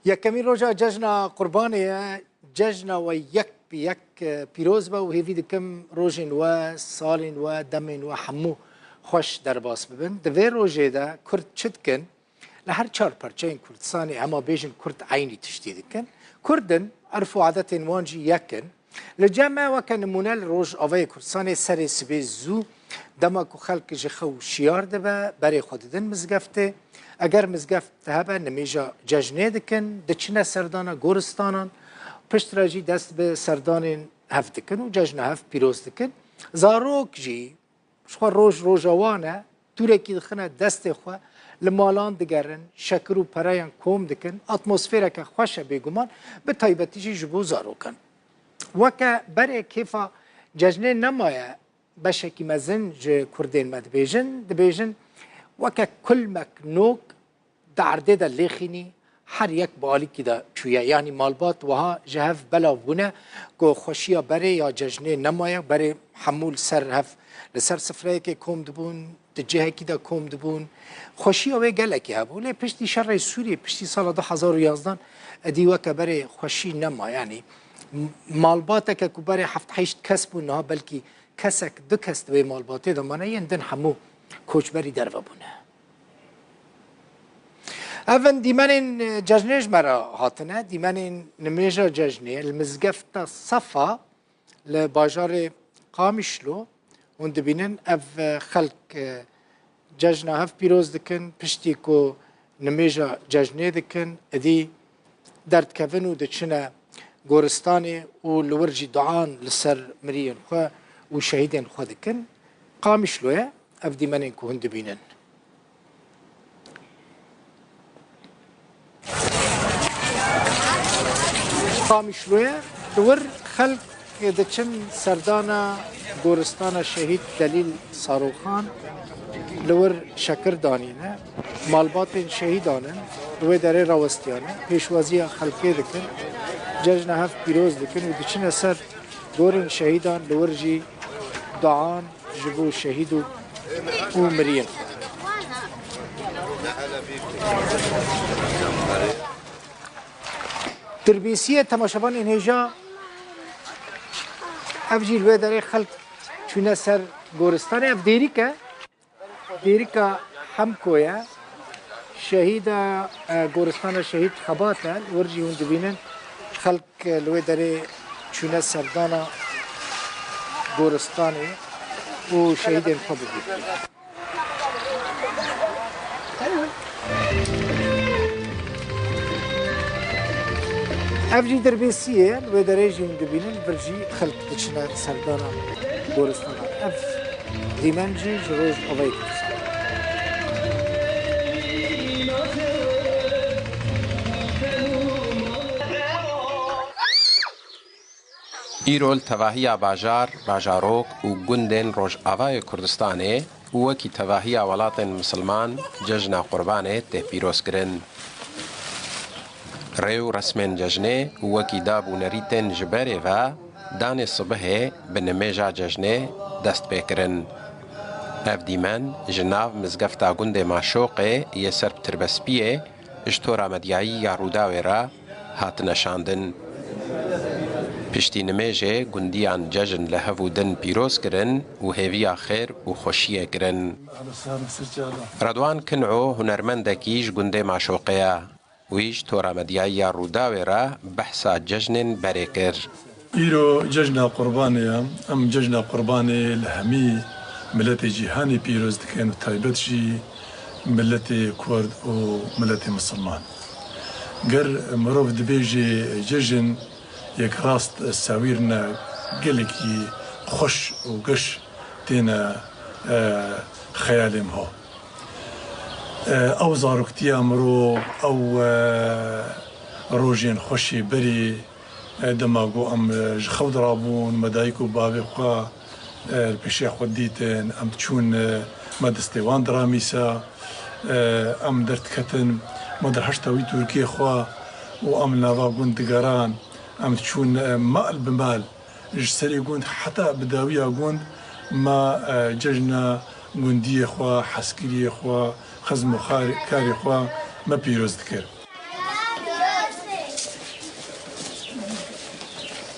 یکمی روزا جشن قربانیه جشن و یک به یک پیروز با و هیوی دکم روزین و سالین و دمین و همو خوش در باس ببین دوی روزه ده کرد چد کن لهر چار پرچه این کردستانی اما بیشن کرد عینی تشدید کن کردن عرف و عادت وانجی یکن لجمع وکن نمونه روز آوای کردستانی سر سبی زو دما کو خلق جخو شیار دبا برای خوددن مزگفته اگر مزگفت هبه نمیجا ججنه دکن دچنه سردانا گورستانان پشت راجی دست به سردان هفت دکن و ججنه هفت پیروز دکن زاروک جی شخوا روژاوانه توره که دخنه دست خواه لمالان دگرن شکر و پرایان کوم دکن اتمسفیره که خوشه بگمان به تایبتی جی جبو زاروکن وکه برای کیفا ججنه نمایه بشکی مزن ج کردین مد بیجن وکه کل مکنوک دعرده دا لیخینی هر یک بالی که دا چویه یعنی مالبات وها جهف بلا بونه که خوشیا بره یا ججنه نمایه بره حمول سر هف لسر سفره که کم دبون جهه که دا کم دبون خوشیا وی گله که هبو لی پشتی شر سوری پشتی سال 2011 دیوه که بره خوشی نمایه یعنی مالباته که بره 7-8 کس بونه ها بلکی کسک دو کس دوی مالباته دمانه یندن همو کوچبری در و بونه اون دیمن ججنهش مرا هاتنه دیمن نمیجا ججنه المزگفت صفا لباجار قامشلو اون دبینن اف خلق ججنه هف پیروز دکن پشتی کو نمیجا ججنه دکن ادی درد کفن و دچنه گورستانی و لورجی دعان لسر مرین خواه و شهیدین خواه دکن قامشلوه اف دیمن کو هند بینن قامشلوه دور خلق دچن سردانا گورستان شهید دلیل ساروخان لور شکر دانینه مالبات شهیدانن دوی داره راوستیانه پیشوازی خلقی دکن ججن هفت پیروز دکن و دچن اثر گورن شهیدان لور جی دعان جبو شهید و مرین تربیسیه تماشاوان اینجا افجی لوی داره خلق چونه سر گورستان اف دیریکا هم کویا شهید گورستان شهید خباته ورجی اون دبینن خلق لوی داره چونه سردانا گورستانی و شهید خود بگید افجی دربیسیه و درجی اون دبینن برجی خلق دچنا سردانا گورستان اف دیمنجی جروز آوای کردن ایرول تواهی باجاروک و گندن روش آوای کردستانه وکی تواهی ولات مسلمان ججنا قربانه ته پیروز کرن ریو رسمن ججنه وکی دابو نریتن جبره و دان صبح بنمیجا ججنه دست بکرن اف دیمن جناو مزگفتا گند ماشوقه یه سرب تربسپیه اجتورا مدیایی یا روداوی را هات نشاندن پشتی نمیجه گندیان ججن لهفو دن پیروز کرن و هیویا خیر و خوشیه کرن ردوان کنعو هنرمندکیش گند ماشوقه ویش تورا مدیایی روداوی را بحثا ججن بره کر ایرو ججن قربانه ام ججن قربانه لهمی ملت جهانی پیروز دکن و تایبت جی ملت کرد و ملت مسلمان گر مروف دبیجی ججن یک راست ساویرنا گلکی خوش و گش تینا خیالیم ها او زاروکتی امرو او روژین خوشی بری دماغو ام خود رابون مدایکو بابی خواه پیشی خود دیتن ام چون مدستوان درامیسا ام درد کتن مدر هشتاوی ترکیه خواه و ام نوا گوندگاران ام چون مال بمال جسری گوند حتی بداویا گوند ما ججنا گوندی خواه حسکری خواه خزم و کاری خواه ما پیروز دکر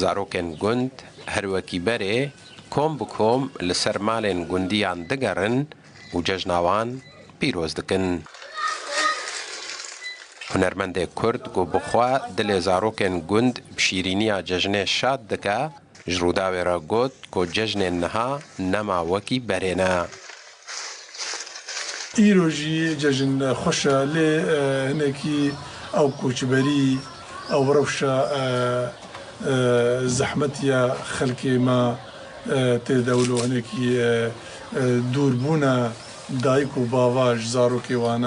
زاروکن گند هروکی بره کۆم بکۆم لەسەر ماڵێن گوندیان دەگەڕن و جەژناوان پیرۆز دەکەن. هونەرمەندێک کورد گۆ بخوا دلێ زارۆکێن گوند بشیرینیە جەژنێ شاد دەکا ji Rûdawê re got ku cejnên niha nema wekî berêne. îro jî cejn xweş e lê hinekî ew koçberî ew rewşa zehmetiya xelkê me tê dewlo hinekî dûrbûna dayîk û bava ji zarokê wan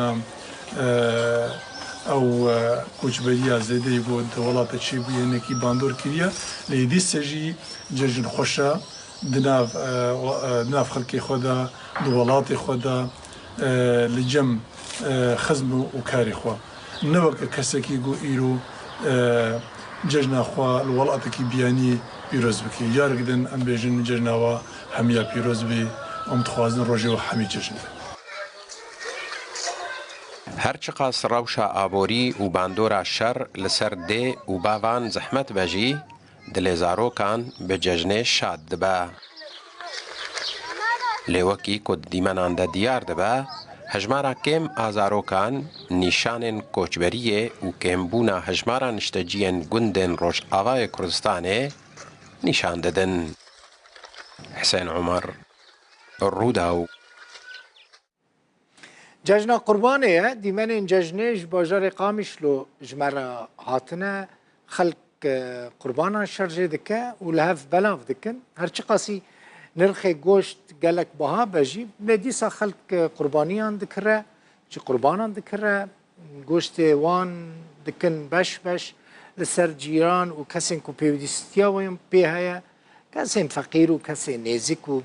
ew koçberiya zêdeyî got di welata çêbûyê hinekî bandor kiriye lê dîse jî cejn xweş e di nav xelkê xwe de di welatê xwe de li cem xizm û karê xwe ne weke kesekî got îro cejna xwe li welatekî biyanî pîroz bike yarek din em bêjin cejna we hemiya pîroz bê em dixwazin rojê we hemî cejn be. هەرچقاس ڕەوشە ئابۆری و باندۆرە شەر لەسەر دێ و باوان زەحمەت بەژی دلێ زارۆکان بە جەژنێ شاد دەبە. لێوەکی کۆ دیمەناندا دیار دەبە هەژمارە کێم ئازارۆکان نیشانên کۆچبەریê û kêmbûna hejmara nişteciyên gundên Rojavayê Kurdistanê nîşan didin. Hüseyin Umar, Rûdaw. Cejna Qurbanê dîmenên cejnê ji bajarê Qamişlo ji me re hatine xelk qurbanan şer jê dike û li hev belav dikin. Herçi qasî nirxê goşt gelek biha be jî lê dîsa xelk qurbaniyan dikire ji qurbanan dikire goştê wan dikin beş beş li ser cîran û kesên ku pêwîstiya wan pê heye kesên feqîr û kesên nêzik û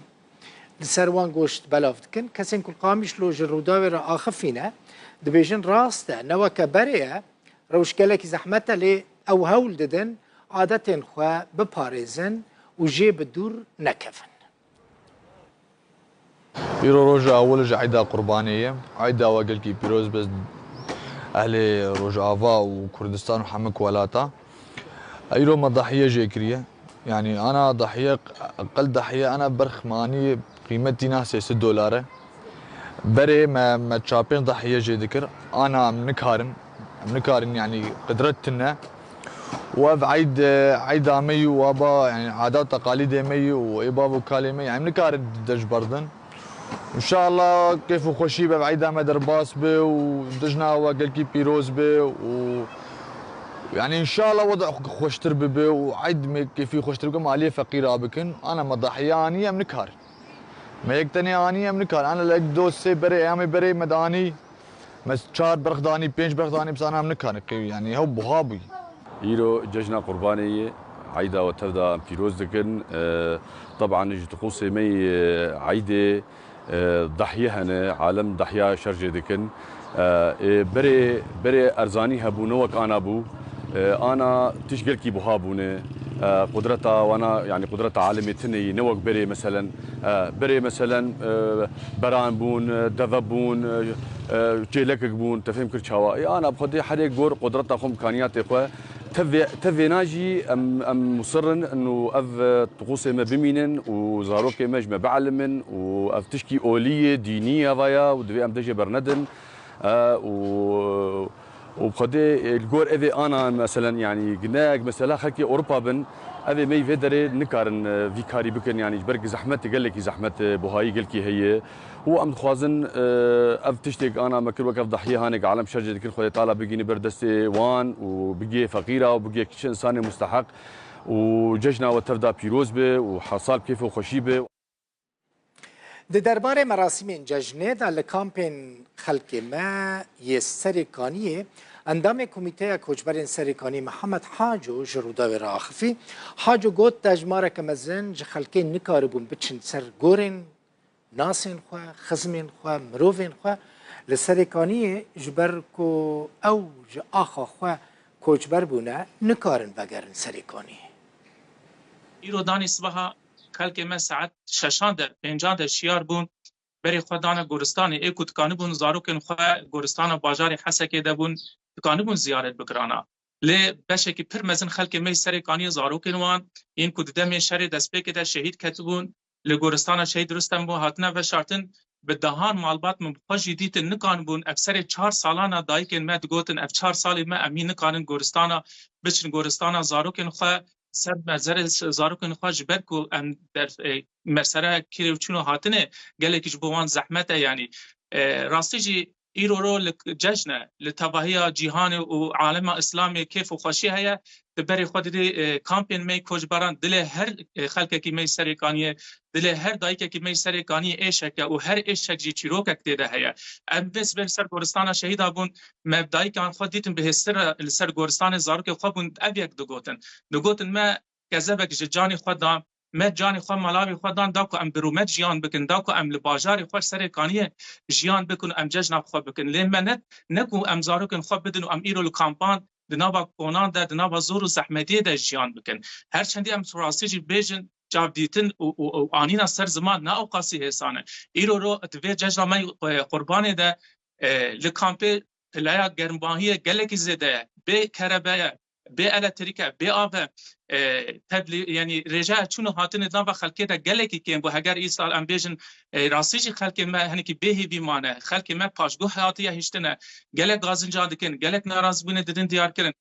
li ser wan goşt belav dikin kesên ku Qamişlo ji Rûdawê re axifîne dibêjin rast e ne weke berê ye rewşgelekî zehmet e lê ew hewl didin adetên xwe biparêzin û jê bi dûr nekevin. îro roja awil ji eyda Qurbanê ye eyda we gelkî pîroz be ehlê Rojava û Kurdistan û hemik welata îro me dahiye jê kiriye yani ana dahiye qel dahiye ana berx manî qîmetî nasê $3 e berê me çapên dahiye jê dikir ana em nikarin yani qidret tune واب عيد عمي وابا يعني عادات تقاليد عمي واباب وكالي مي يعني نكار دجبردن ان شاء الله كيف خوشي بعيد عم درباس به ودجنا وقال كي بيروز به و يعني ان شاء الله وضع خوشتر به وعيد كيف خوشتر كم عليه فقيره بكن انا مضحيه اني ام نكار ما يقتني اني ام نكار انا لك دوسي بري امي بري مداني مس 4 برخداني 5 برخداني بس انا ام نكار يعني هو بهابي îro cejna Qurbaniyê eyda we tev da pîroz dikin طبعا ji tiqûsê me eydê dahiye hene alem dahiya şer jê dikin berê erzanî hebû ne wek ana bû ana tişt gelkî buha bûne قدرتا وانا يعني قدرتا عالمي تني نوك بري مثلا بران بون دذبون جيلك بون تفهم كل شوا انا بخدي حد يقول قدرتا خم امكانيات اخوه تفي ناجي ام مصرن انه اف طقوس ما بمينن وزاروك مجمع بعلمن واف تشكي اوليه دينيه ضيا ودفي ام دجي برندن وبخدي الجور اذا انا مثلا يعني جناق مثلا خلكي اوروبا بن اذا مي فيدري نكارن فيكاري بكن يعني برك زحمت قال لك زحمت بوهاي قال كي هي هو ام خوازن اف تشتك انا مكر وقف ضحيه هانك عالم شرجه كل خويا طالع بيجيني بردستي وان وبقي فقيره وبقي كش انسان مستحق وججنا وتفدا بيروز به وحصال كيف وخشي به د دربار مراسم جشنه در لکامپین خلق ما یه سرکانیه اندام کمیته کوچبر سرکانی محمد حاجو جروداوی را آخفی حاجو گوت دجماره که مزن جخلقی نکاربون بچن سر گورن ناسین خواه خزمین خواه مروفین خواه لسرکانیه جبر کو او جه آخا خواه کوچبر بونه نکارن بگرن سرکانیه ایرو دانی صبحا خلق ما ساعت 6 در 5 در شیار بون بری خدانه گورستان اکوت کانه بون زاروکن خو گورستان بازار حسکه ده بون کانه بون زیارت بکرانا لی بشکی پر مزن خلک می سرکانی زاروکن وان این کود دم شهر دست به که شهید کتبون لگورستان شهید رستم بو هاتنه و شرطن به دهان مالبات مبخوش دیت نکان بون افسر 4 سالانه دایکن مد گوتن اف 4 سالی ما امین نکانن گورستانا بچن گورستانا زاروکن خو سر مزر زاروکن خو جبر کو ام در مسره کیروچونو هاتنه گله کی بوان زحمت یعنی راستی جی ایرو لجنه لتباهی جهان و عالم اسلامی کیف و خوشی هيا تبري خود دی کامپین می کوجبران دل هر خلق کی می سرکانی دل هر دایک کی می سرکانی ایشک و هر ایشک جی چیروک کده هيا ام بس بر سر گورستان شهید ابون مبدای کان خود دیتن به سر گورستان زارک خوبون ابیک دگوتن ما کذبک جانی خودم مد جانی خو ملاوی خودان داکو ام برومت جیان بکن داکو ام لباجاری خوش سرکانی جیان بکن ام جشن خو بکن لمنت نکو ام زاروکن خو بدن ام ایرو کامپان دنابا کونان ده دنابا زور و زحمتی ده جیان بکن هر چندی ام سراسی بیجن جاب دیتن و آنینا سر زمان نه اوقاسی حسانه ایرو رو اتوی جشن ما قربانی ده لکامپ پلایا گرمباهی گلکی زده به کربه به الکتریکه به آب یعنی رجاء چونو هاتن ناو خلکی ده گلکی که بو هگر ای سال ام بیجن راستی خلک ما هنی کی بهی بیمانه خلک ما پاشگو حیاتی هشتنه گلک غازنجا دکن گلک ناراض بونه ددن دیار کرن